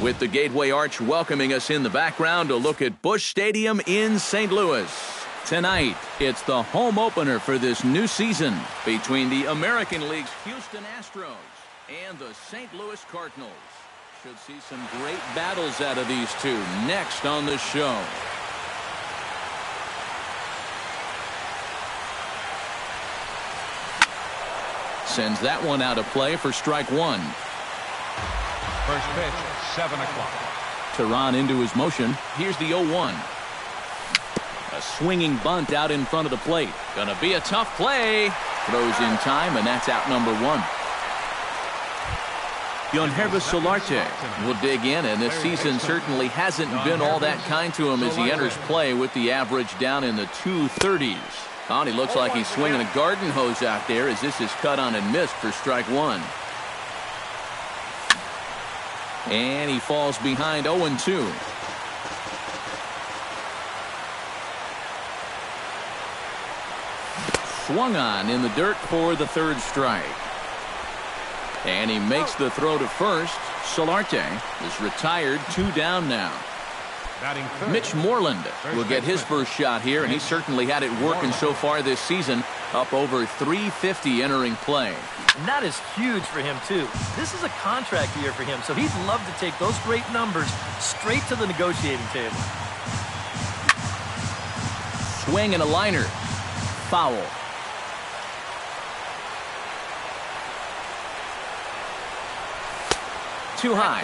with the Gateway Arch welcoming us in the background to look at Busch Stadium in St. Louis. Tonight, it's the home opener for this new season between the American League's Houston Astros and the St. Louis Cardinals. Should see some great battles out of these two next on the show. Sends that one out of play for strike one. First pitch, 7 o'clock. Tehran into his motion. Here's the 0-1. A swinging bunt out in front of the plate. Gonna be a tough play. Throws in time, and that's out number one. Yangervis Solarte will dig in, and this season certainly hasn't been all that kind to him as he enters play with the average down in the 230s. Oh, he looks like he's swinging a garden hose out there as this is cut on and missed for strike one. And he falls behind 0-2. Swung on in the dirt for the third strike. And he makes the throw to first. Solarte is retired, 2 down now. Mitch Moreland will get his first shot here, and he certainly had it working so far this season. Up over 350 entering play. And that is huge for him, too. This is a contract year for him, so he'd love to take those great numbers straight to the negotiating table. Swing and a liner. Foul. Too high.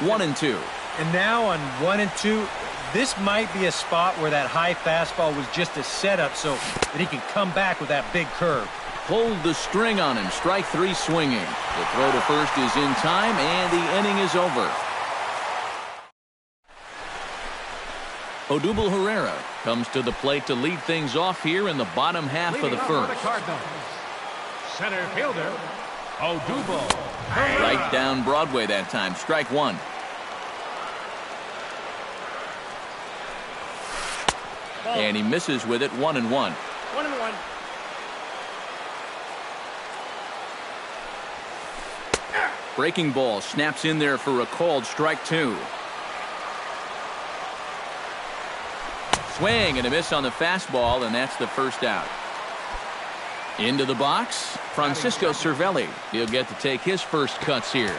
1-2. And now on 1-2, this might be a spot where that high fastball was just a setup so that he can come back with that big curve. Pulled the string on him. Strike three swinging. The throw to first is in time, and the inning is over. Odubel Herrera comes to the plate to lead things off here in the bottom half of the first. Center fielder, Odubel. Right down Broadway that time. Strike one. And he misses with it. 1-1. 1-1. Breaking ball snaps in there for a called strike two. Swing and a miss on the fastball, and that's the first out. Into the box, Francisco Cervelli. He'll get to take his first cuts here.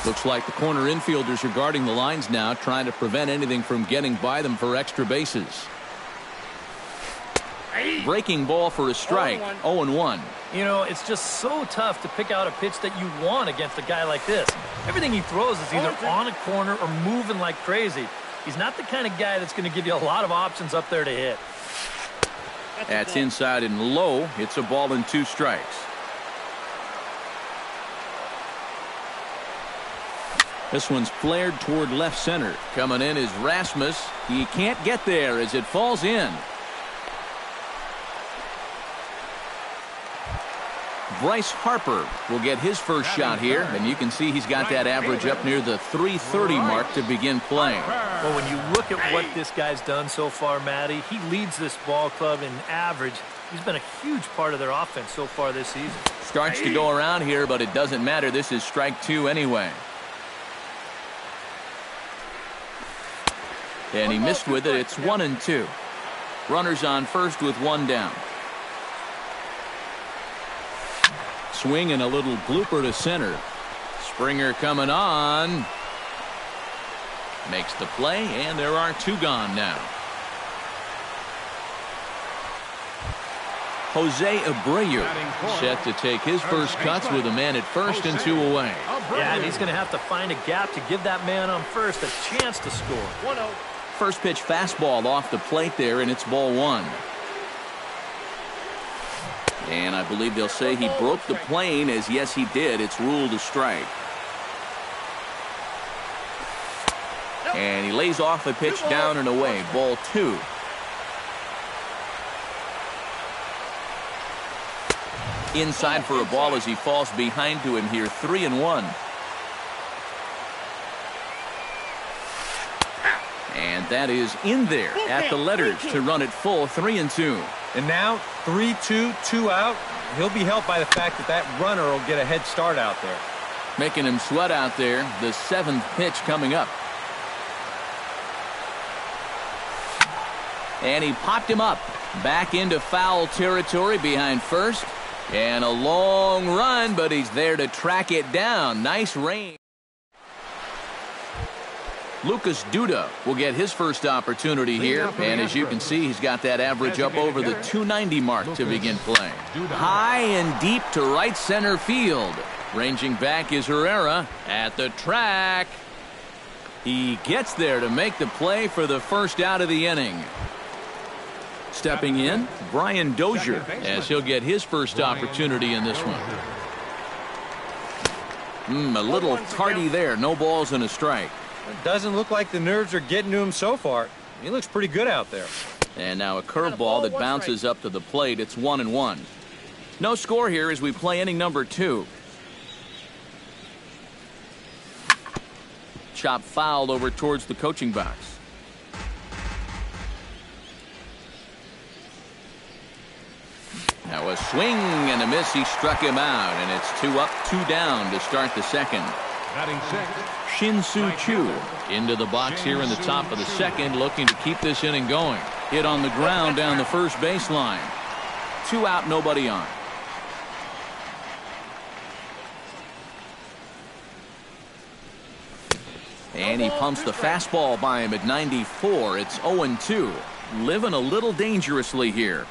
Looks like the corner infielders are guarding the lines now, trying to prevent anything from getting by them for extra bases. Breaking ball for a strike. 0-1. You know, it's just so tough to pick out a pitch that you want against a guy like this. Everything he throws is either on a corner or moving like crazy. He's not the kind of guy that's going to give you a lot of options up there to hit. That's inside and low. It's a ball and 2 strikes. This one's flared toward left center. Coming in is Rasmus. He can't get there as it falls in. Bryce Harper will get his first shot here, and you can see he's got that average up near the 330 mark to begin playing. Well, when you look at what this guy's done so far, Matty, he leads this ball club in average. He's been a huge part of their offense so far this season. Starts to go around here, but it doesn't matter. This is strike 2 anyway. And he missed with it. It's 1-2. Runners on first with 1 down. Swing and a little blooper to center. Springer coming on. Makes the play, and there are 2 gone now. Jose Abreu set to take his first cuts with a man at first and 2 away. Yeah, and he's going to have to find a gap to give that man on first a chance to score. 1-0. First pitch fastball off the plate there, and it's ball 1. And I believe they'll say he broke the plane, as yes he did. It's ruled a strike. And he lays off a pitch down and away. Ball 2. Inside for a ball as he falls behind to him here. 3-1. And that is in there at the letters to run it full. 3-2. And now 3-2, 2 out. He'll be helped by the fact that that runner will get a head start out there. Making him sweat out there. The 7th pitch coming up. And he popped him up. Back into foul territory behind first. And a long run, but he's there to track it down. Nice range. Lucas Duda will get his first opportunity here. And as you can see, he's got that average up over the 290 mark to begin play. High and deep to right center field. Ranging back is Herrera at the track. He gets there to make the play for the first out of the inning. Stepping in, Brian Dozier, as he'll get his first opportunity in this one. A little tardy there. No balls and a strike. It doesn't look like the nerves are getting to him so far. He looks pretty good out there. And now a curveball that bounces up to the plate. It's 1-1. No score here as we play inning number 2. Chop fouled over towards the coaching box. Now a swing and a miss. He struck him out, and it's 2 up, 2 down to start the second. Batting sixth, Shin-Soo Choo into the box here in the top of the second, looking to keep this inning going. Hit on the ground down the first baseline. 2 out, nobody on. And he pumps the fastball by him at 94. It's 0-2. Living a little dangerously here.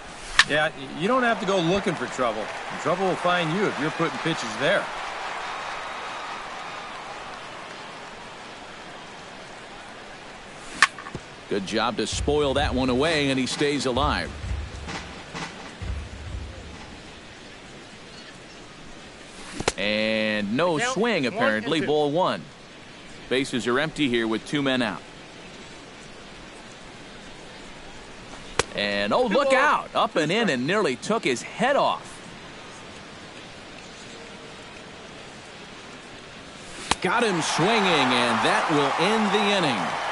Yeah, you don't have to go looking for trouble. Trouble will find you if you're putting pitches there. Good job to spoil that one away, and he stays alive. And no swing, apparently. Ball 1. Bases are empty here with 2 men out. And oh, look out! Up and in and nearly took his head off. Got him swinging, and that will end the inning.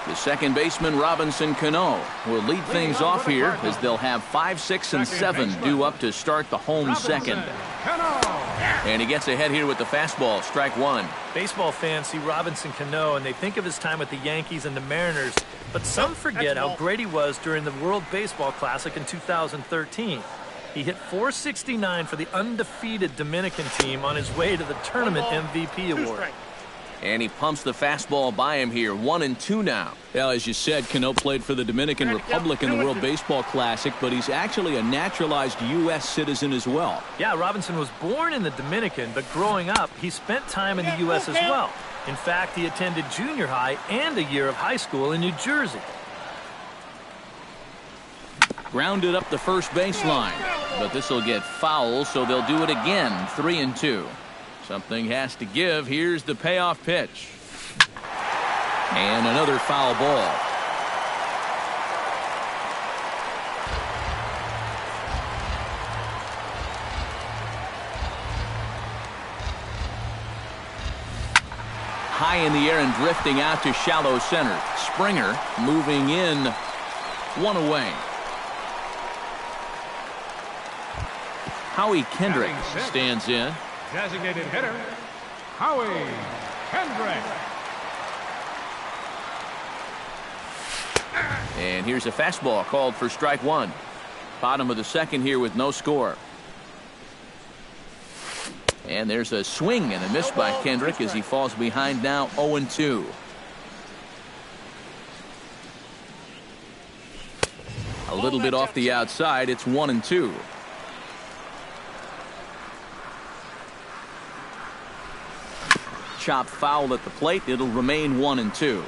The second baseman, Robinson Cano, will lead things off here as they'll have 5, 6, and 7 due up to start the home second. And he gets ahead here with the fastball. Strike 1. Baseball fans see Robinson Cano and they think of his time with the Yankees and the Mariners, but some forget how great he was during the World Baseball Classic in 2013. He hit .469 for the undefeated Dominican team on his way to the tournament MVP award. And he pumps the fastball by him here. 1-2 now. Well, as you said, Cano played for the Dominican Republic in the World Baseball Classic, but he's actually a naturalized U.S. citizen as well. Yeah, Robinson was born in the Dominican, but growing up, he spent time in the U.S. as well. In fact, he attended junior high and a year of high school in New Jersey. Grounded up the first baseline, but this will get foul, so they'll do it again. 3-2. Something has to give. Here's the payoff pitch. And another foul ball. High in the air and drifting out to shallow center. Springer moving in. 1 away. Howie Kendrick stands in. designated hitter, Howie Kendrick. And here's a fastball called for strike 1. Bottom of the second here with no score. And there's a swing and a miss by Kendrick as he falls behind now 0-2. A little bit off the outside. It's 1-2. Chop foul at the plate. It'll remain 1-2.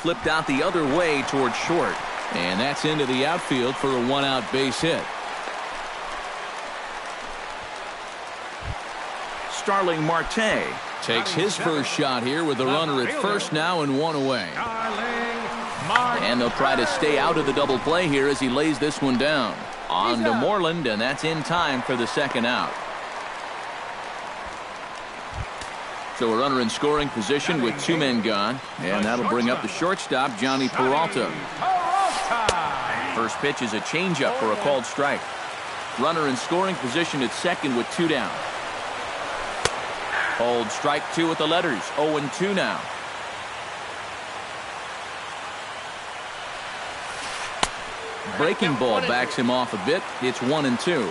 Flipped out the other way towards short. And that's into the outfield for a 1-out base hit. Starling Marte takes his first shot here with a runner at first now and 1 away. And they'll try to stay out of the double play here as he lays this one down. On to Moreland, and that's in time for the second out. So a runner in scoring position with 2 men gone. And that'll bring up the shortstop, Johnny Peralta. First pitch is a changeup for a called strike. Runner in scoring position at second with 2 down. Hold strike two with the letters. 0-2 now. Breaking ball backs him off a bit. It's 1-2.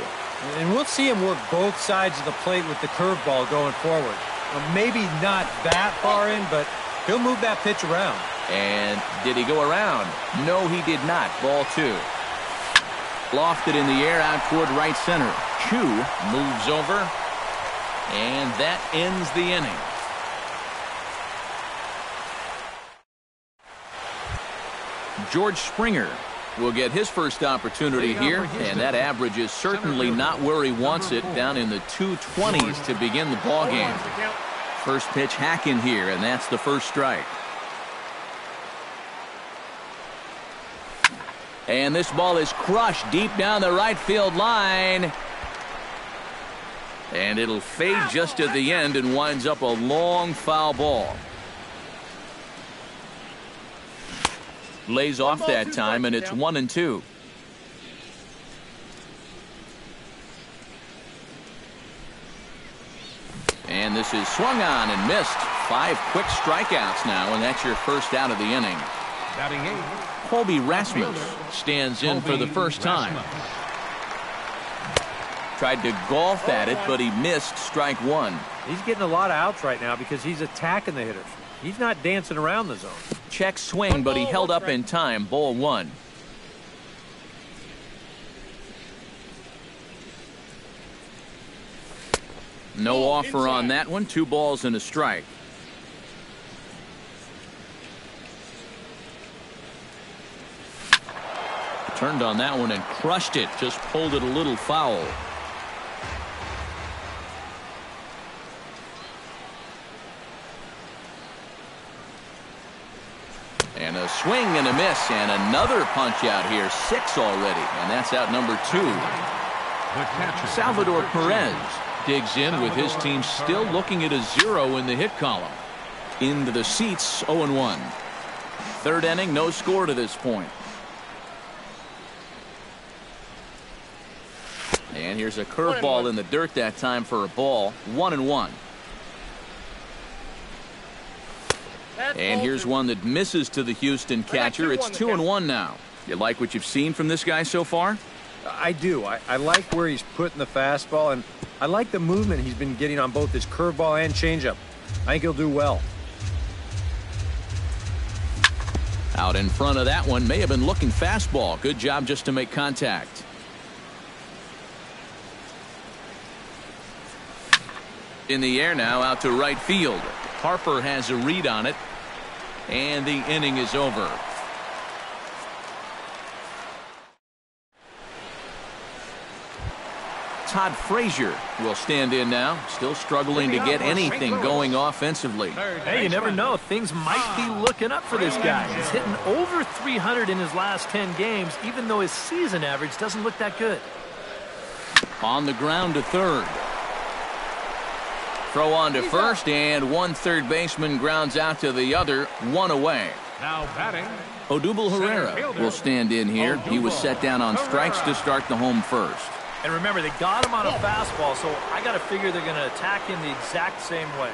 And we'll see him work both sides of the plate with the curveball going forward. Well, maybe not that far in, but he'll move that pitch around. And did he go around? No, he did not. Ball two. Lofted in the air out toward right center. Chu moves over, and that ends the inning. George Springer will get his first opportunity here, and that average is certainly not where he wants it, down in the 220s to begin the ball game. First pitch hacking here, and that's the first strike. And this ball is crushed deep down the right field line. And it'll fade just at the end and winds up a long foul ball. Lays off that time, and it's 1-2. And this is swung on and missed. 5 quick strikeouts now, and that's your first out of the inning. Batting eighth, Colby Rasmus stands in for the first time. Tried to golf at it, but he missed strike one. He's getting a lot of outs right now because he's attacking the hitters. He's not dancing around the zone. Check swing, but he held up in time. Ball one. No offer on that one. 2 balls and a strike. Turned on that one and crushed it. Just pulled it a little foul. And a swing and a miss, and another punch out here. 6 already, and that's out number 2. Salvador Perez digs in with his team still looking at a 0 in the hit column. Into the seats, 0-1. Third inning, no score to this point. And here's a curveball in the dirt that time for a ball. 1-1. And here's one that misses to the Houston catcher. It's 2-1 now. You like what you've seen from this guy so far? I do. I like where he's putting the fastball, and I like the movement he's been getting on both his curveball and changeup. I think he'll do well. Out in front of that one, may have been looking fastball. Good job just to make contact. In the air now, out to right field. Harper has a read on it, and the inning is over. Todd Frazier will stand in now, still struggling to get anything going offensively. Hey, you never know. Things might be looking up for this guy. He's hitting over 300 in his last 10 games, even though his season average doesn't look that good. On the ground to third. Throw on to first, and one third baseman grounds out to the other. 1 away. now batting, Odubel Herrera will stand in here. He was set down on strikes to start the home first. And remember, they got him on a fastball, so I got to figure they're going to attack him the exact same way.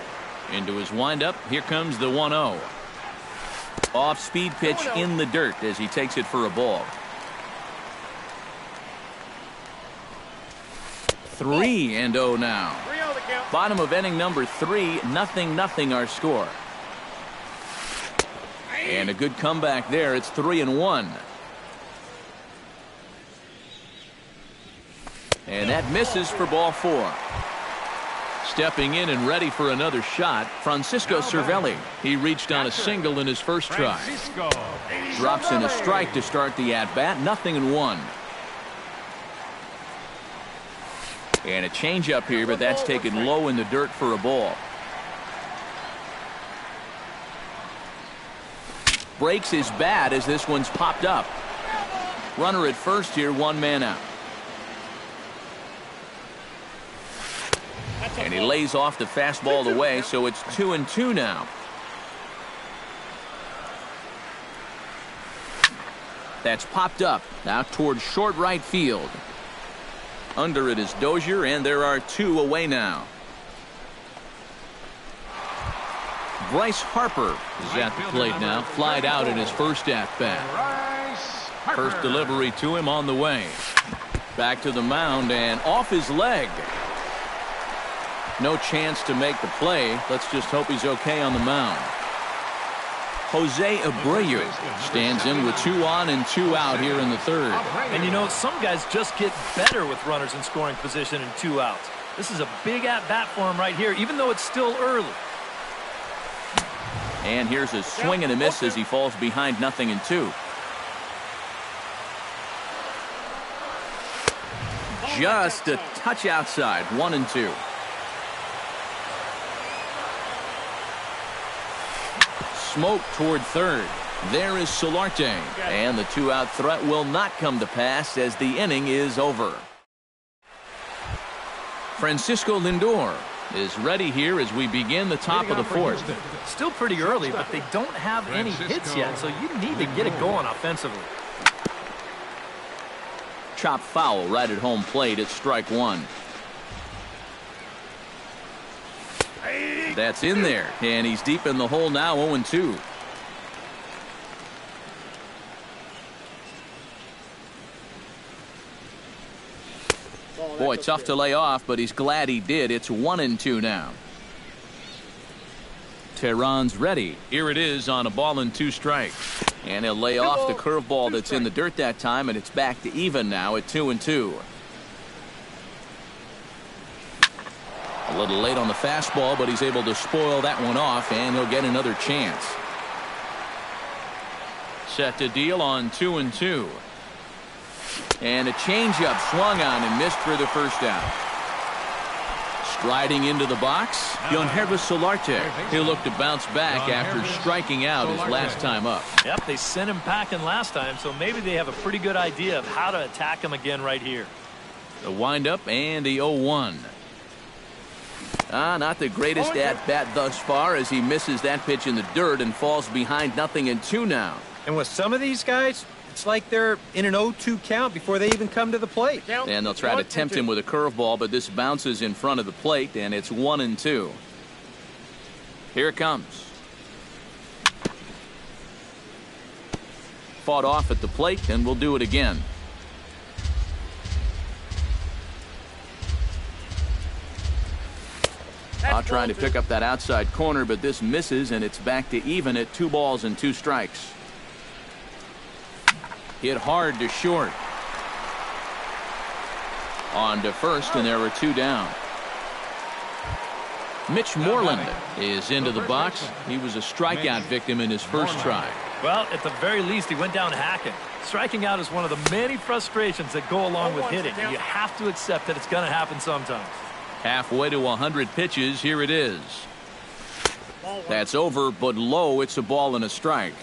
Into his windup, here comes the 1-0. Off-speed pitch in the dirt as he takes it for a ball. 3-0 now. Bottom of inning number 3, 0-0 our score. And a good comeback there. It's 3-1. And that misses for ball 4. Stepping in and ready for another shot, Francisco Cervelli. He reached on a single in his first try. Drops in a strike to start the at-bat. 0-1. And a changeup here, but that's taken low in the dirt for a ball. Breaks his bat as this one's popped up. Runner at first here, 1 man out. And he lays off the fastball away, so it's 2-2 now. That's popped up out towards short right field. Under it is Dozier, and there are 2 away now. Bryce Harper is at the plate now. Flied out in his first at-bat. First delivery to him on the way. Back to the mound and off his leg. No chance to make the play. Let's just hope he's okay on the mound. Jose Abreu stands in with 2 on and 2 out here in the third. And you know, some guys just get better with runners in scoring position and 2 outs. This is a big at-bat for him right here, even though it's still early. And here's a swing and a miss as he falls behind 0-2. Just a touch outside, 1-2. Smoke toward third. There is Solarte. And the 2-out threat will not come to pass as the inning is over. Francisco Lindor is ready here as we begin the top of the fourth. Still pretty early, but they don't have any hits yet, so you need to get it going offensively. Chop foul right at home plate at strike 1. That's in there, and he's deep in the hole now, 0-2. Boy, tough to lay off, but he's glad he did. It's 1-2 now. Tehran's ready. Here it is on a ball and 2 strikes. And he'll lay off the curveball that's in the dirt that time, and it's back to even now at 2-2. A little late on the fastball, but he's able to spoil that one off, and he'll get another chance. Set to deal on 2-2. And a changeup swung on and missed for the first out. Striding into the box, Yangervis Solarte. He'll look to bounce back after striking out his last time up. Yep, they sent him packing last time, so maybe they have a pretty good idea of how to attack him again right here. The windup and the 0-1. Not the greatest at-bat thus far as he misses that pitch in the dirt and falls behind 0-2 now. And with some of these guys, it's like they're in an 0-2 count before they even come to the plate. And they'll try to tempt him with a curveball, but this bounces in front of the plate, and it's 1-2. Here it comes. Fought off at the plate, and we'll do it again. Trying to pick up that outside corner, but this misses, and it's back to even at 2 balls and 2 strikes. Hit hard to short. On to first, and there are 2 down. Mitch Moreland is into the box. He was a strikeout victim in his first try. Well, at the very least, he went down hacking. Striking out is one of the many frustrations that go along with hitting. You have to accept that it's going to happen sometimes. Halfway to 100 pitches, here it is. That's over, but low. It's a ball and a strike.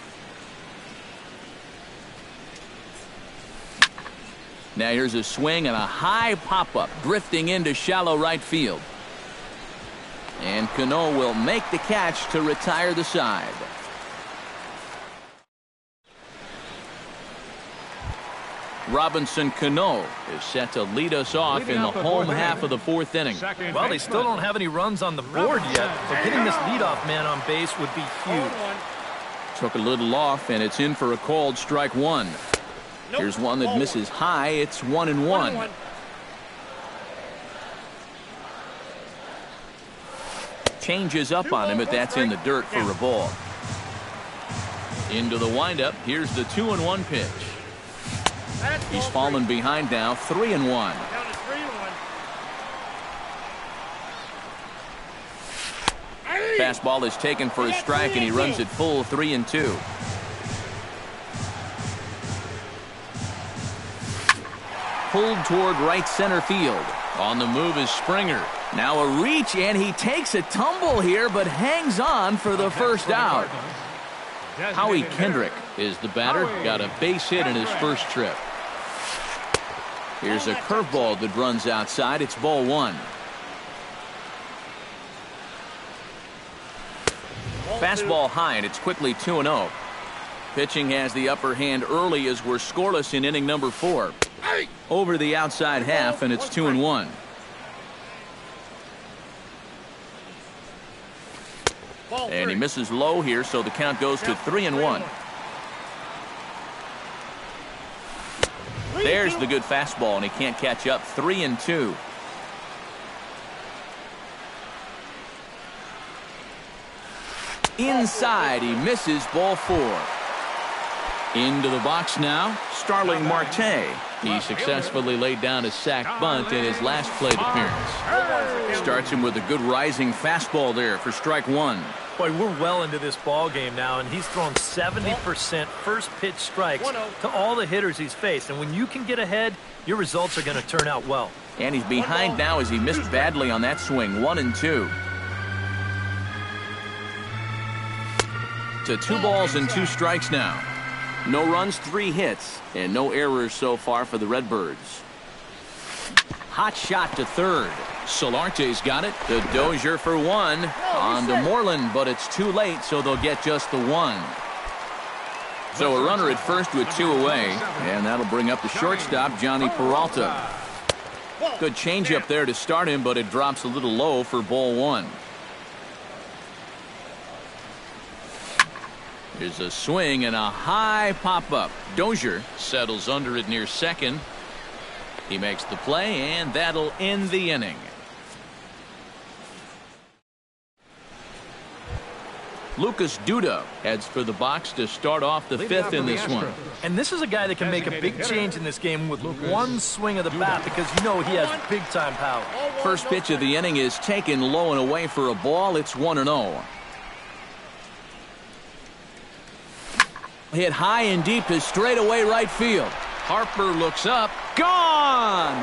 Now here's a swing and a high pop-up, drifting into shallow right field. And Cano will make the catch to retire the side. Robinson Cano is set to lead us off in the home half of the 4th inning. Well, they still don't have any runs on the board yet, so getting this leadoff man on base would be huge. Took a little off, and it's in for a called strike 1. Here's one that misses high. It's 1-1. Changes up on him, but that's in the dirt for a ball. Into the windup. Here's the 2-1 pitch. He's fallen behind now, 3-1. Fastball is taken for a strike, and he runs it full, 3-2. Pulled toward right center field. On the move is Springer. Now a reach, and he takes a tumble here, but hangs on for the first out. Howie Kendrick is the batter. Got a base hit in his first trip. Here's a curveball that runs outside. It's ball 1. Fastball high, and it's quickly 2-0. Pitching has the upper hand early as we're scoreless in inning number 4. Over the outside half, and it's 2-1. And he misses low here, so the count goes to 3-1. There's the good fastball, and he can't catch up. 3-2. Inside, he misses. Ball 4. Into the box now, Starling Marte. He successfully laid down a sac bunt in his last plate appearance. Starts him with a good rising fastball there for strike 1. Boy, we're well into this ball game now, and he's thrown 70% first pitch strikes to all the hitters he's faced. And when you can get ahead, your results are going to turn out well. And he's behind now as he missed badly on that swing. 1-2. To 2 balls and 2 strikes now. No runs, 3 hits, and no errors so far for the Redbirds. Hot shot to third. Solarte's got it. The Dozier for 1. On to Moreland, but it's too late, so they'll get just the 1. So a runner at first with 2 away, and that'll bring up the shortstop, Johnny Peralta. Good changeup there to start him, but it drops a little low for ball 1. Here's a swing and a high pop-up. Dozier settles under it near second. He makes the play, and that'll end the inning. Lucas Duda heads for the box to start off the 5th in this one. And this is a guy that can make a big change in this game with one swing of the bat, because you know he has big-time power. First pitch of the inning is taken low and away for a ball. It's 1-0. Hit high and deep to straightaway right field. Harper looks up. Gone!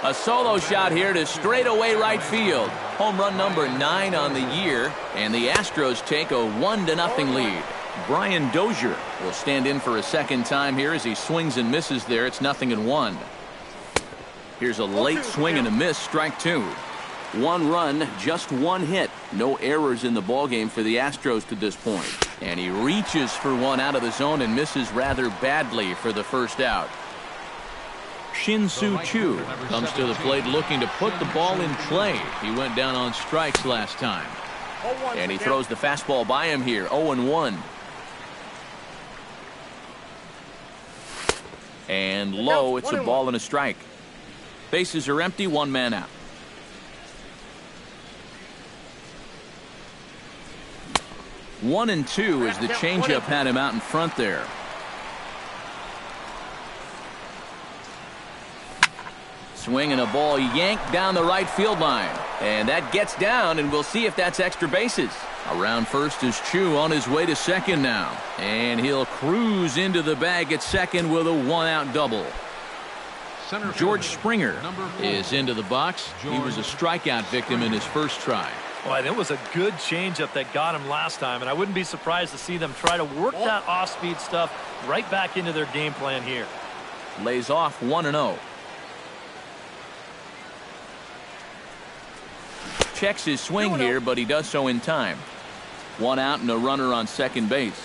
A solo shot here to straightaway right field. Home run number 9 on the year, and the Astros take a 1-0 lead. Brian Dozier will stand in for a second time here as he swings and misses there. It's 0-1. Here's a late swing and a miss. Strike 2. 1 run, just 1 hit. No errors in the ballgame for the Astros to this point. And he reaches for 1 out of the zone and misses rather badly for the first out. Shin-Soo Choo comes to the plate looking to put the ball in play. He went down on strikes last time. And he throws the fastball by him here. 0-1. And low, it's a ball and a strike. Bases are empty, 1 man out. 1-2 as the changeup had him out in front there. Swing and a ball yanked down the right field line. And that gets down, and we'll see if that's extra bases. Around first is Choo on his way to second now. And he'll cruise into the bag at second with a 1-out double. George Springer is into the box. He was a strikeout victim in his first try. Boy, that was a good changeup that got him last time, and I wouldn't be surprised to see them try to work that off-speed stuff right back into their game plan here. Lays off 1-0. Checks his swing here, but he does so in time. 1 out and a runner on second base.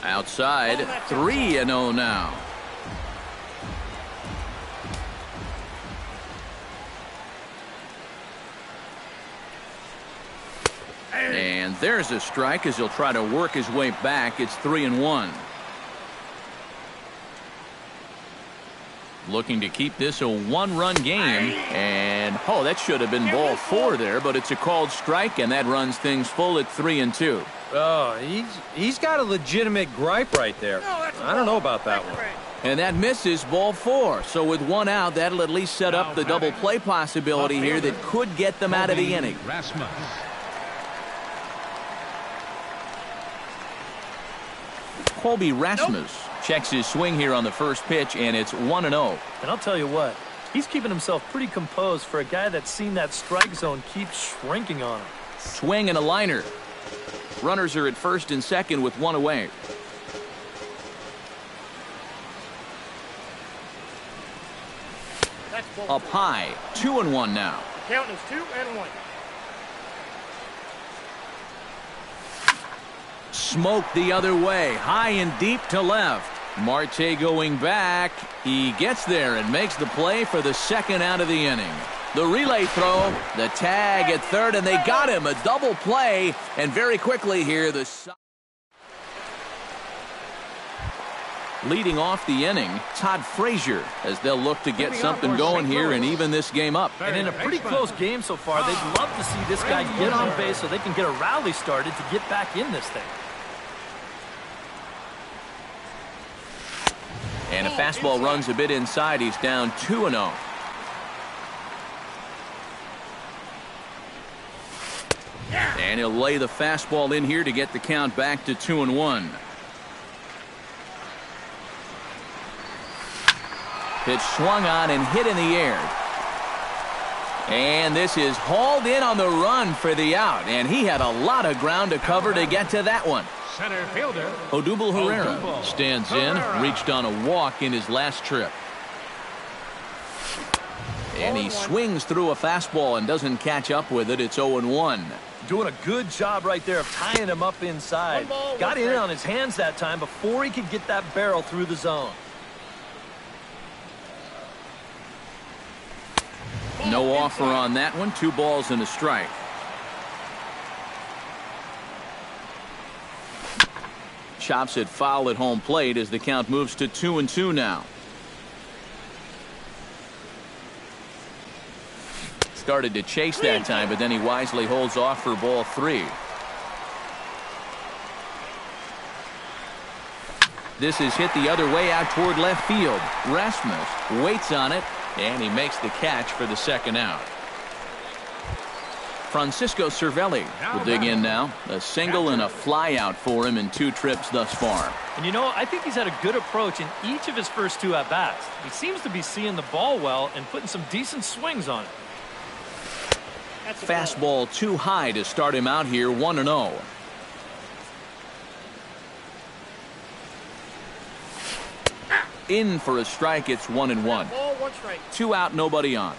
Outside, 3-0 now. And there's a strike as he'll try to work his way back. It's 3-1. Looking to keep this a 1-run game. And, oh, that should have been ball 4 there, but it's a called strike, and that runs things full at 3-2. Oh, he's got a legitimate gripe right there. I don't know about that one. And that misses ball 4. So with 1 out, that'll at least set up the double play possibility here that could get them out of the inning. Colby Rasmus checks his swing here on the first pitch, and it's 1-0. And I'll tell you what, he's keeping himself pretty composed for a guy that's seen that strike zone keep shrinking on him. Swing and a liner. Runners are at first and second with 1 away. Up high, 2-1 now. Count is 2-1. Smoked the other way, high and deep to left. Marte going back. He gets there and makes the play for the second out of the inning. The relay throw, the tag at third, and they got him. A double play, and very quickly here, leading off the inning, Todd Frazier, as they'll look to get something going here and even this game up. And in a pretty close game so far, they'd love to see this guy get on base so they can get a rally started to get back in this thing. And a fastball runs a bit inside. He's down 2-0. And he'll lay the fastball in here to get the count back to 2-1. Pitch swung on and hit in the air. And this is hauled in on the run for the out. And he had a lot of ground to cover to get to that one. Center fielder Odubel Herrera stands in, reached on a walk in his last trip. And he swings through a fastball and doesn't catch up with it. It's 0-1. Doing a good job right there of tying him up inside. Got in on his hands that time before he could get that barrel through the zone. No offer on that one. 2 balls and a strike. Chops it foul at home plate as the count moves to 2-2 now. Started to chase that time, but then he wisely holds off for ball 3. This is hit the other way out toward left field. Rasmus waits on it, and he makes the catch for the second out. Francisco Cervelli will dig in now. A single and a fly out for him in 2 trips thus far. And you know, I think he's had a good approach in each of his first 2 at-bats. He seems to be seeing the ball well and putting some decent swings on it. Fastball too high to start him out here, 1-0. In for a strike. It's 1-1. 2 out, nobody on.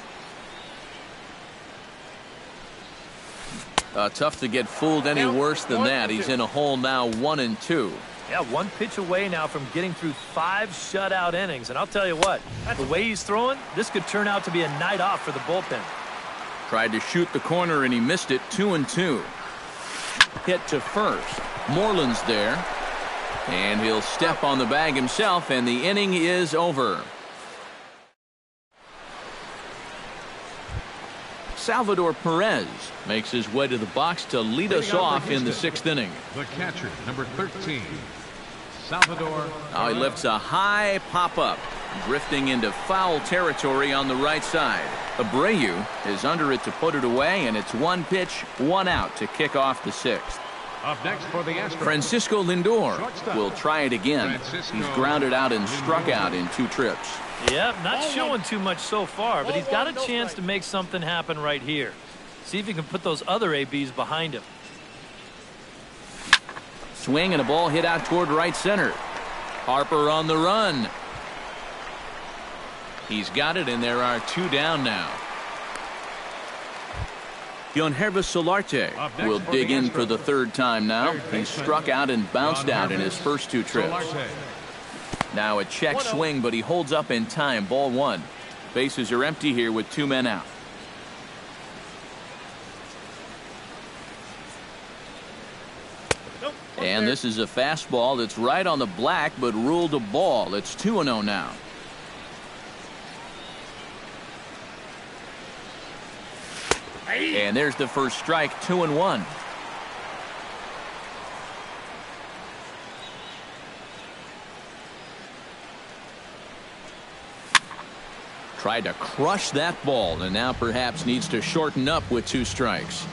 Tough to get fooled any worse than that. He's in a hole now, 1-2. Yeah, 1 pitch away now from getting through 5 shutout innings. And I'll tell you what, the way he's throwing, this could turn out to be a night off for the bullpen. Tried to shoot the corner and he missed it. 2-2. Hit to first. Moreland's there. And he'll step on the bag himself, and the inning is over. Salvador Perez makes his way to the box to lead us off in the 6th inning. The catcher, number 13, Salvador. Now he lifts a high pop-up, drifting into foul territory on the right side. Abreu is under it to put it away, and it's 1 pitch, 1 out to kick off the 6th. Up next for the Astros, Francisco Lindor will try it again. He's grounded out and struck out in 2 trips. Yep, not showing too much so far, but he's got a chance to make something happen right here. See if he can put those other ABs behind him. Swing and a ball hit out toward right center. Harper on the run. He's got it, and there are 2 down now. Yonhervis Solarte will dig in for the 3rd time now. He's struck out and bounced out in his first 2 trips. Now a check swing, but he holds up in time. Ball 1. Bases are empty here with 2 men out. And this is a fastball that's right on the black, but ruled a ball. It's 2-0 now. And there's the first strike. 2-1. Tried to crush that ball, and now perhaps needs to shorten up with 2 strikes.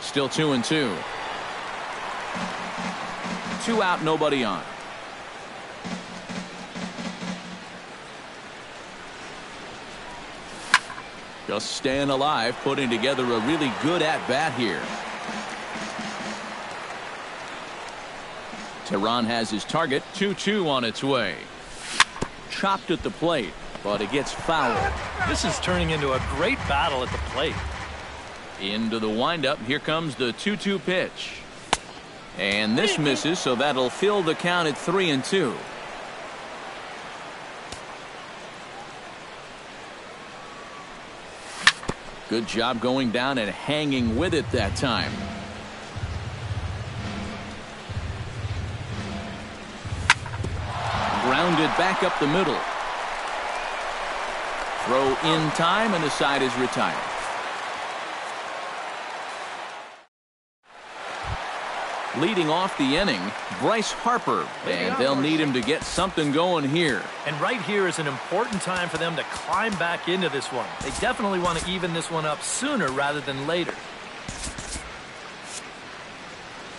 Still 2-2. 2 out, nobody on. Just staying alive, putting together a really good at-bat here. Tehran has his target. 2-2 on its way. Chopped at the plate, but it gets fouled. This is turning into a great battle at the plate. Into the windup. Here comes the 2-2 pitch. And this misses, so that'll fill the count at 3-2. Good job going down and hanging with it that time. Grounded back up the middle. Throw in time, and the side is retired. Leading off the inning, Bryce Harper, and they'll need him to get something going here. And right here is an important time for them to climb back into this one. They definitely want to even this one up sooner rather than later.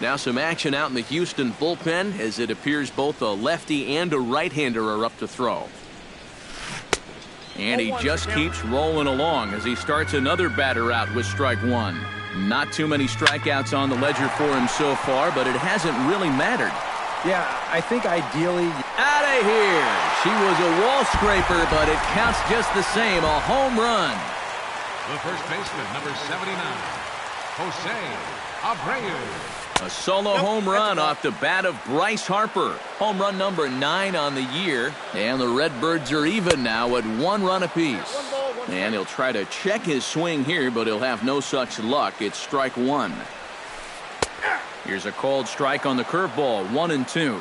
Now some action out in the Houston bullpen, as it appears both a lefty and a right-hander are up to throw. And he just keeps rolling along as he starts another batter out with strike one. Not too many strikeouts on the ledger for him so far, but it hasn't really mattered. Yeah, I think ideally... Out of here! She was a wall scraper, but it counts just the same. A home run. The first baseman, number 79, Jose Abreu. A solo home run off the bat of Bryce Harper. Home run number 9 on the year. And the Redbirds are even now at 1 run apiece. And he'll try to check his swing here, but he'll have no such luck. It's strike one. Here's a called strike on the curveball, 1-2.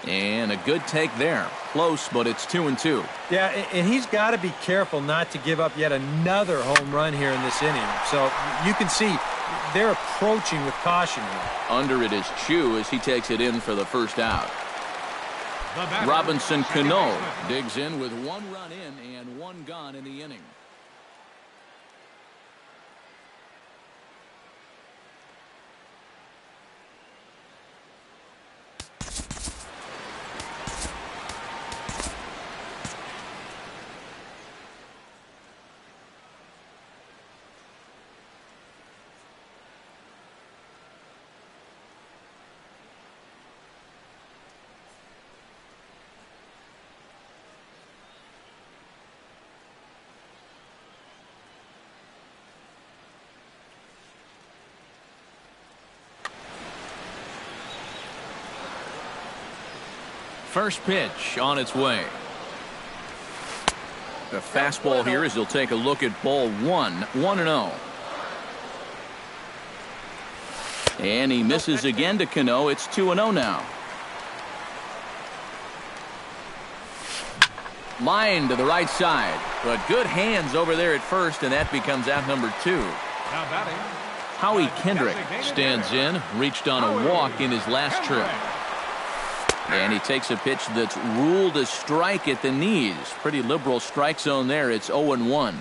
And a good take there. Close, but it's 2-2. Yeah, and he's got to be careful not to give up yet another home run here in this inning. So you can see they're approaching with caution here. Under it is Chu as he takes it in for the first out. Robinson Cano digs in with 1 run in and 1 gone in the inning. First pitch on its way. The fastball here as he'll take a look at ball 1, 1-0. And he misses again to Cano. It's 2-0 now. Line to the right side, but good hands over there at first, and that becomes out number 2. Howie Kendrick stands in, reached on a walk in his last trip. And he takes a pitch that's ruled a strike at the knees. Pretty liberal strike zone there. It's 0-1.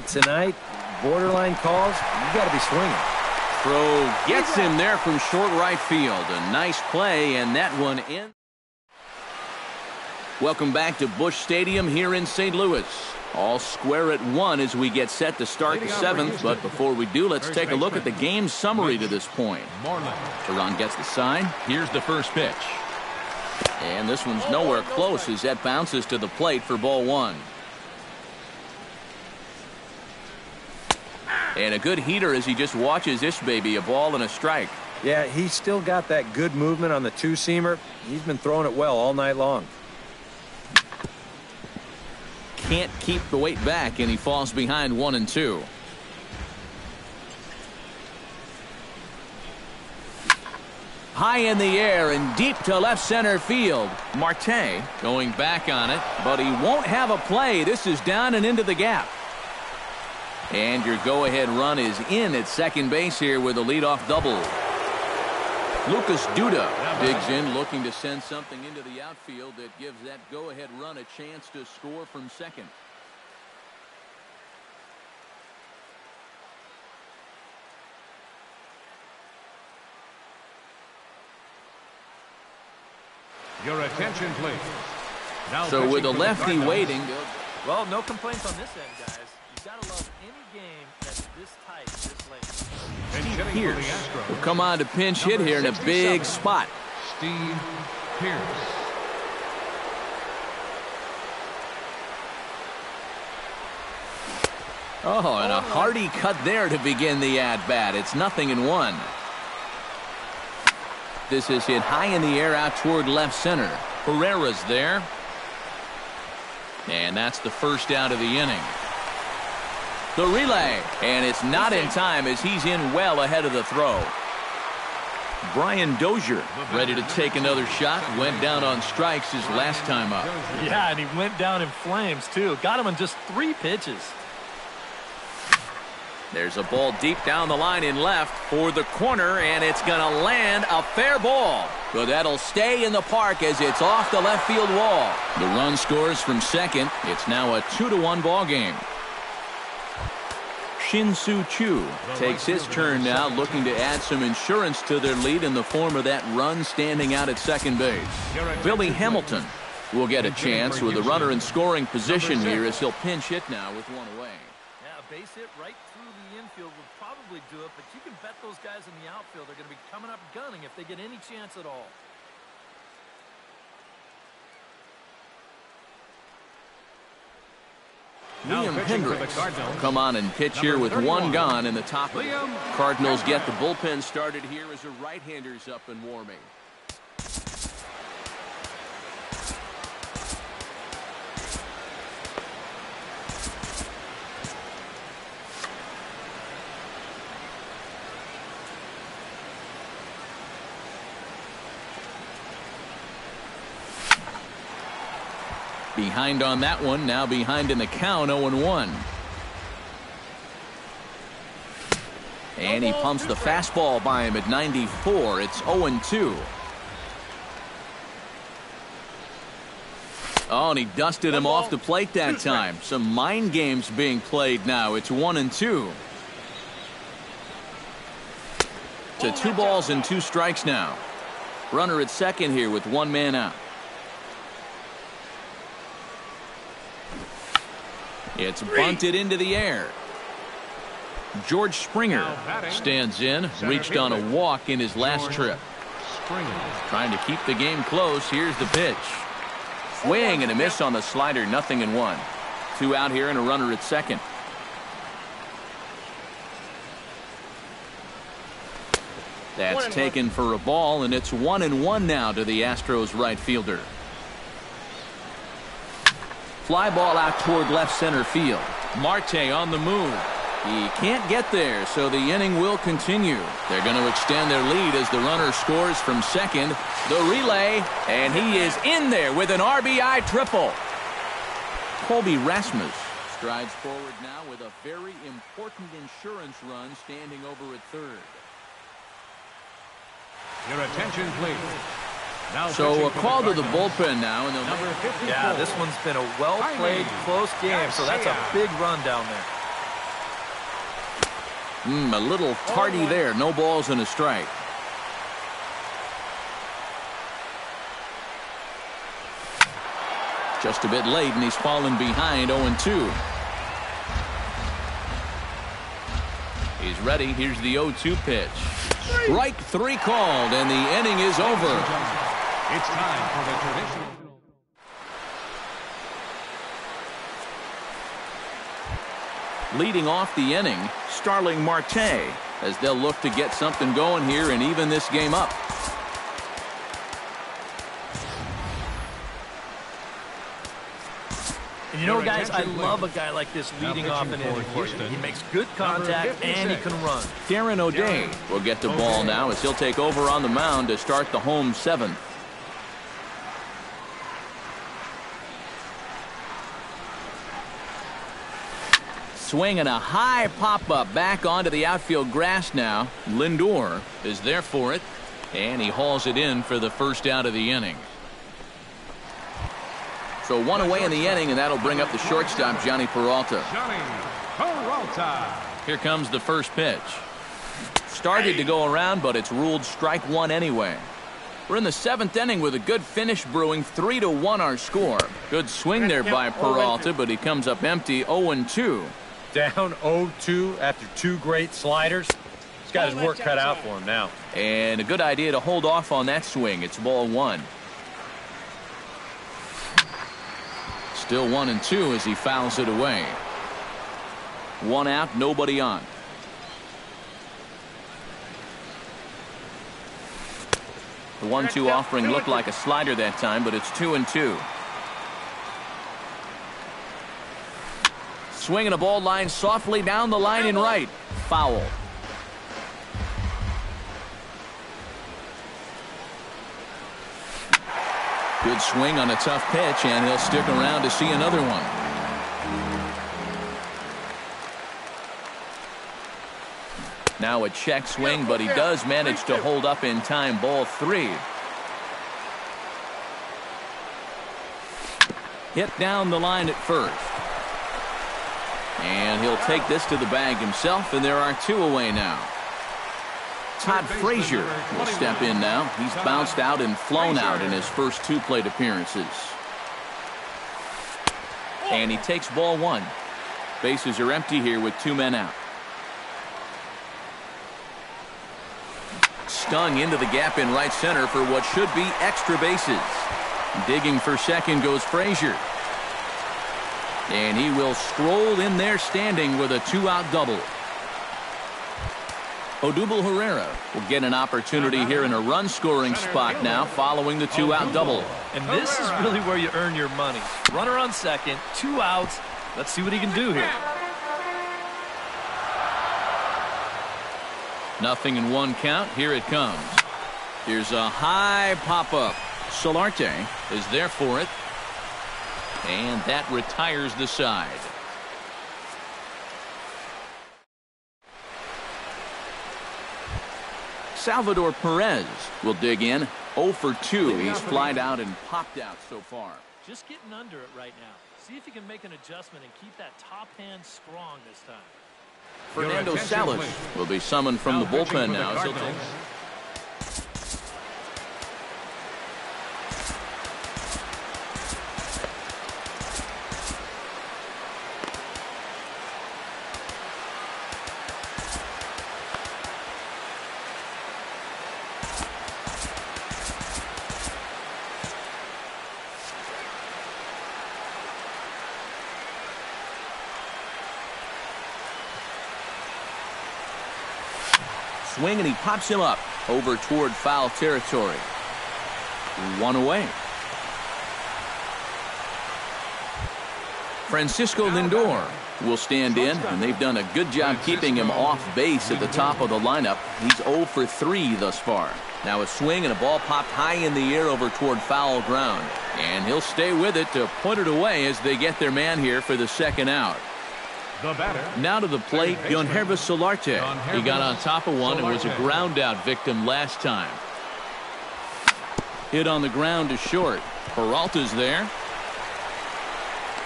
Tonight, borderline calls, you got to be swinging. Throw gets him there from short right field. A nice play, and that one in. Welcome back to Busch Stadium here in St. Louis. All square at 1 as we get set to start the 7th. But before we do, let's take a look at the game summary to this point. Teron gets the sign. Here's the first pitch. And this one's nowhere close as that bounces to the plate for ball 1. And a good heater as he just watches this baby, a ball and a strike. Yeah, he's still got that good movement on the two-seamer. He's been throwing it well all night long. Can't keep the weight back, and he falls behind 1-2. High in the air and deep to left center field. Marte going back on it, but he won't have a play. This is down and into the gap. And your go-ahead run is in at second base here with a leadoff double. Lucas Duda digs in, looking to send something into the outfield that gives that go-ahead run a chance to score from second. Your attention, please. Now so with a lefty waiting. Well, no complaints on this end, guys. You've got to love any game that's this tight, this late. Pierce will come on to pinch hit here in a big spot. Steve Pierce. Oh, and a hearty cut there to begin the at-bat. It's 0-1. This is hit high in the air out toward left center. Herrera's there. And that's the first out of the inning. The relay, and it's not in time as he's in well ahead of the throw. Brian Dozier ready to take another shot. Went down on strikes his last time up. Yeah, and he went down in flames, too. Got him in just 3 pitches. There's a ball deep down the line in left for the corner, and it's going to land a fair ball. But that'll stay in the park as it's off the left field wall. The run scores from second. It's now a 2-1 ball game. Shin-Soo Choo takes his turn now, looking to add some insurance to their lead in the form of that run standing out at second base. Billy Hamilton will get a chance with a runner in scoring position here as he'll pinch hit now with one away. Yeah, a base hit right through the infield would probably do it, but you can bet those guys in the outfield are going to be coming up gunning if they get any chance at all. Liam Hendricks will come on and pitch here with 1 gone in the top of it. Cardinals get the bullpen started here as the right-handers up and warming. Behind on that one, now behind in the count, 0-1. And he pumps the fastball by him at 94. It's 0-2. Oh, and he dusted him off the plate that time. Some mind games being played now. It's 1-2. To 2 balls and 2 strikes now. Runner at second here with 1 man out. It's bunted into the air. George Springer stands in, reached on a walk in his last trip. Trying to keep the game close. Here's the pitch. Swing and a miss on the slider, 0-1. 2 out here and a runner at second. That's taken for a ball, and it's 1-1 now to the Astros right fielder. Fly ball out toward left center field. Marte on the move. He can't get there, so the inning will continue. They're going to extend their lead as the runner scores from second. The relay, and he is in there with an RBI triple. Colby Rasmus strides forward now with a very important insurance run standing over at third. Your attention, please. So a call to the bullpen now. And yeah, this one's been a well-played, close game, so that's a big run down there. A little tardy there. No balls and a strike. Just a bit late, and he's fallen behind 0-2. He's ready. Here's the 0-2 pitch. Strike 3 called, and the inning is over. It's time for the traditional. Leading off the inning, Starling Marte, as they'll look to get something going here and even this game up. And you know, guys, I love a guy like this leading off an inning for you. He makes good contact and he can run. Darren O'Day will get the ball now as he'll take over on the mound to start the home 7th. Swinging a high pop-up back onto the outfield grass now. Lindor is there for it, and he hauls it in for the first out of the inning. So 1 away in the inning, and that'll bring up the shortstop, Johnny Peralta. Here comes the first pitch. Started to go around, but it's ruled strike 1 anyway. We're in the 7th inning with a good finish brewing. 3-1 our score. Good swing there by Peralta, but he comes up empty. 0-2. Down 0-2 after 2 great sliders. He's got his work cut out for him now. And a good idea to hold off on that swing. It's ball 1. Still 1-2 as he fouls it away. 1 out, nobody on. The 1-2 offering looked like a slider that time, but it's 2-2. Swinging a ball line softly down the line in right. Foul. Good swing on a tough pitch, and he'll stick around to see another one. Now a check swing, but he does manage to hold up in time. Ball 3. Hit down the line at first. And he'll take this to the bag himself, and there are 2 away now. Todd Frazier will step in now. He's bounced out and flown out in his first 2 plate appearances. And he takes ball 1. Bases are empty here with 2 men out. Stung into the gap in right center for what should be extra bases. Digging for second goes Frazier. And he will stroll in there standing with a 2-out double. Odubel Herrera will get an opportunity here in a run-scoring spot now following the 2-out double. And this is really where you earn your money. Runner on second, 2 outs. Let's see what he can do here. Nothing in 1 count. Here it comes. Here's a high pop-up. Solarte is there for it. And that retires the side. Salvador Perez will dig in. 0 for 2. He's flied out and popped out so far. Just getting under it right now. See if he can make an adjustment and keep that top hand strong this time. Fernando Salas will be summoned from the bullpen now. Swing, and he pops him up over toward foul territory. 1 away. Francisco Lindor will stand in, and they've done a good job keeping him off base at the top of the lineup. He's 0 for 3 thus far. Now a swing and a ball popped high in the air over toward foul ground. And he'll stay with it to put it away as they get their man here for the 2nd out. Now to the plate, Yonhervis Solarte. He got on top of one and was a ground out victim last time. Hit on the ground to short. Peralta's there.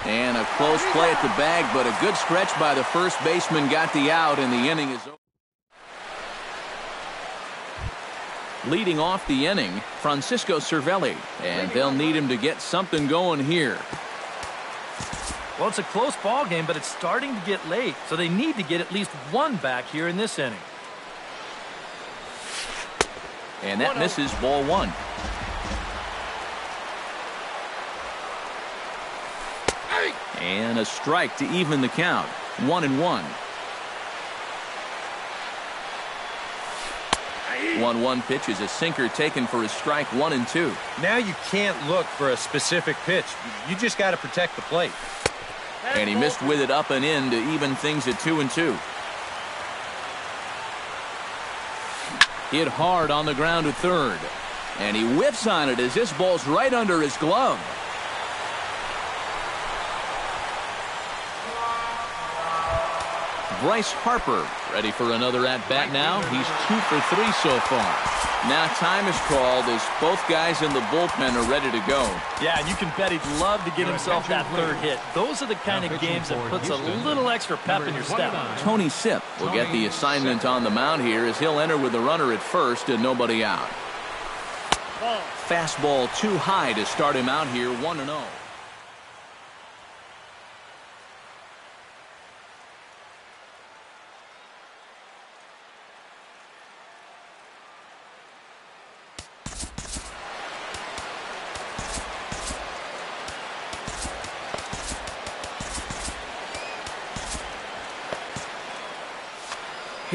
And a close play at the bag, but a good stretch by the first baseman got the out, and the inning is over. Leading off the inning, Francisco Cervelli, and they'll need him to get something going here. Well, it's a close ball game, but it's starting to get late, so they need to get at least 1 back here in this inning. And that misses. Ball 1. And a strike to even the count. 1-1. 1-1 pitch is a sinker taken for a strike. 1-2. Now you can't look for a specific pitch. You just got to protect the plate. And he missed with it up and in to even things at 2-2. Hit hard on the ground at third. And he whips on it as this ball's right under his glove. Bryce Harper ready for another at-bat now. He's 2 for 3 so far. Now time is called as both guys in the bullpen are ready to go. Yeah, and you can bet he'd love to get himself that 3rd hit. Those are the kind of games that puts a little extra pep in your step. Tony Sipp will get the assignment on the mound here as he'll enter with a runner at first and nobody out. Fastball too high to start him out here. 1-0.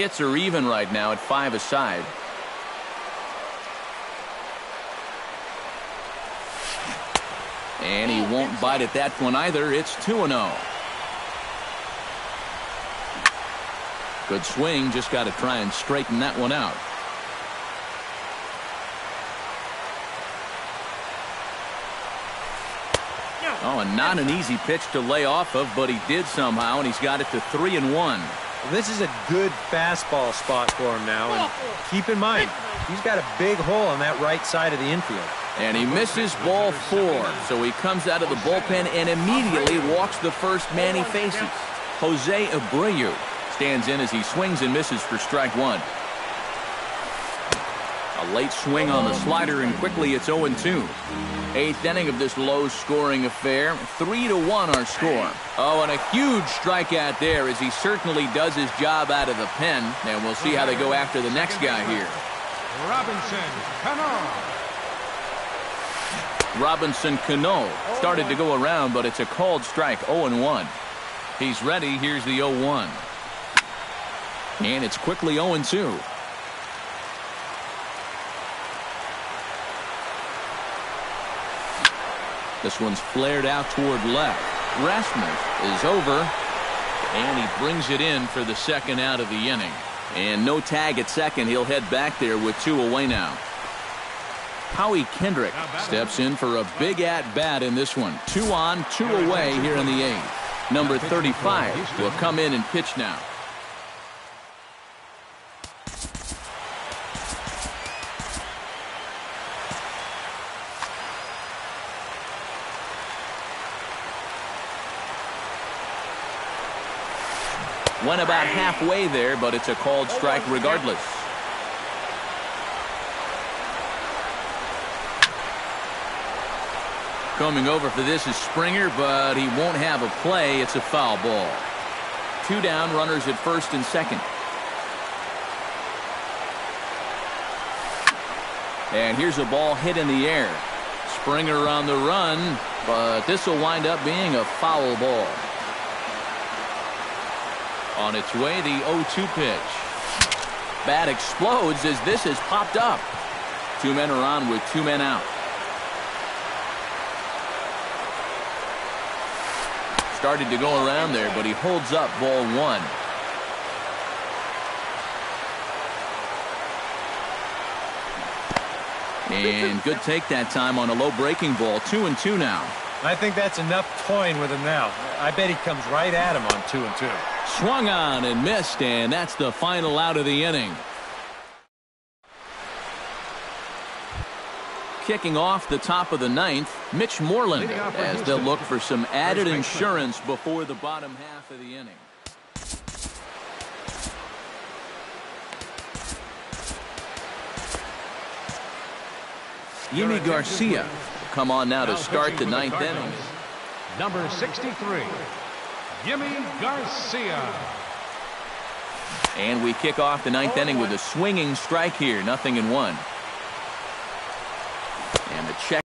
hits are even right now at 5 aside. And he won't bite at that one either. It's 2-0. Good swing, just got to try and straighten that one out. Oh, and not an easy pitch to lay off of, but he did somehow, and he's got it to 3-1. Well, this is a good fastball spot for him now, and keep in mind, he's got a big hole on that right side of the infield. And he misses ball 4, so he comes out of the bullpen and immediately walks the first man he faces. Jose Abreu stands in as he swings and misses for strike 1. A late swing on the slider, and quickly it's 0-2. 8th inning of this low-scoring affair. 3-1 our score. Oh, and a huge strikeout there as he certainly does his job out of the pen. And we'll see how they go after the next guy here. Robinson Cano started to go around, but it's a called strike. 0-1. He's ready. Here's the 0-1. And it's quickly 0-2. This one's flared out toward left. Rasmus is over, and he brings it in for the second out of the inning. And no tag at second. He'll head back there with 2 away now. Howie Kendrick steps in for a big at-bat in this one. 2 on, 2 away here in the 8th. Number 35 will come in and pitch now. Went about halfway there, but it's a called strike regardless. Coming over for this is Springer, but he won't have a play. It's a foul ball. 2 down, runners at first and second. And here's a ball hit in the air. Springer on the run, but this will wind up being a foul ball. On its way, the 0-2 pitch. Bat explodes as this has popped up. 2 men are on with 2 men out. Started to go around there, but he holds up ball 1. And good take that time on a low breaking ball. 2-2 now. I think that's enough toying with him now. I bet he comes right at him on 2-2. Swung on and missed, and that's the final out of the inning. Kicking off the top of the 9th, Mitch Moreland, as they'll look for some added insurance before the bottom half of the inning. Yimi Garcia will come on now to start the 9th inning. Number 63, Yimi Garcia. And we kick off the 9th inning with a swinging strike here. 0-1. And the check